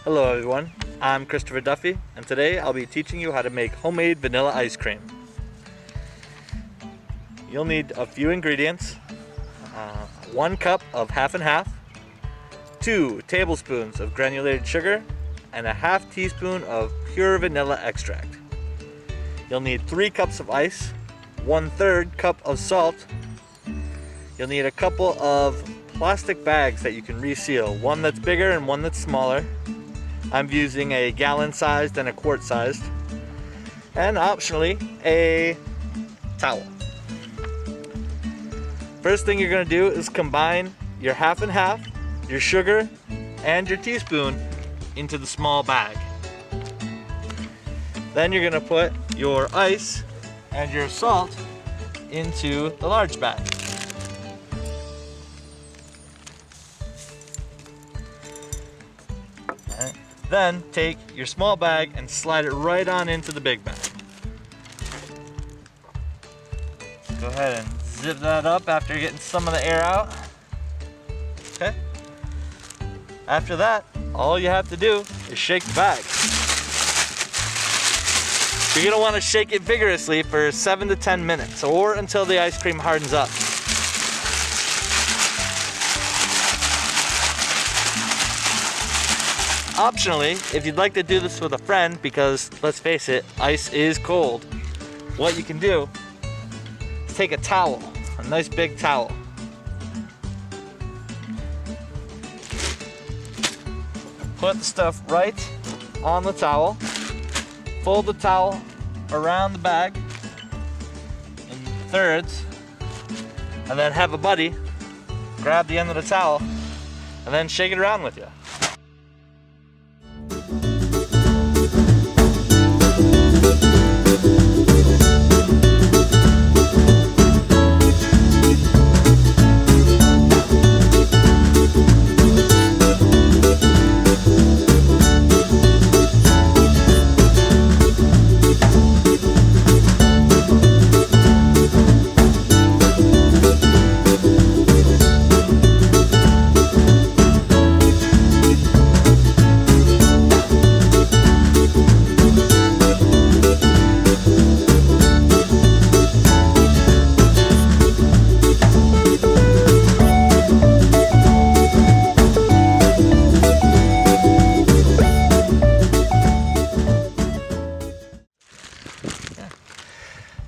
Hello everyone, I'm Christopher Duffy, and today I'll be teaching you how to make homemade vanilla ice cream. You'll need a few ingredients, 1 cup of half and half, 2 tablespoons of granulated sugar, and a half teaspoon of pure vanilla extract. You'll need 3 cups of ice, 1/3 cup of salt. You'll need a couple of plastic bags that you can reseal, one that's bigger and one that's smaller. I'm using a gallon sized and a quart sized, and optionally a towel. First thing you're going to do is combine your half and half, your sugar, and your teaspoon into the small bag. Then you're going to put your ice and your salt into the large bag. Alright. Then take your small bag and slide it right on into the big bag. Go ahead and zip that up after getting some of the air out. Okay. After that, all you have to do is shake the bag. You're going to want to shake it vigorously for 7 to 10 minutes or until the ice cream hardens up. Optionally, if you'd like to do this with a friend, because let's face it, ice is cold, what you can do is take a towel, a nice big towel. Put the stuff right on the towel, fold the towel around the bag in thirds, and then have a buddy grab the end of the towel and then shake it around with you.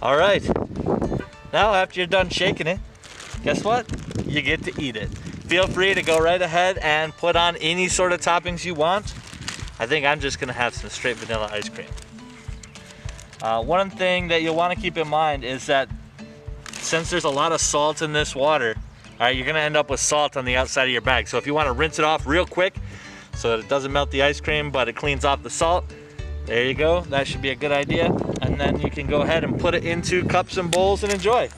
Alright, now after you're done shaking it, guess what? You get to eat it. Feel free to go right ahead and put on any sort of toppings you want. I think I'm just going to have some straight vanilla ice cream. One thing that you'll want to keep in mind is that since there's a lot of salt in this water, alright, you're going to end up with salt on the outside of your bag. So if you want to rinse it off real quick so that it doesn't melt the ice cream but it cleans off the salt, there you go. That should be a good idea. And then you can go ahead and put it into cups and bowls and enjoy.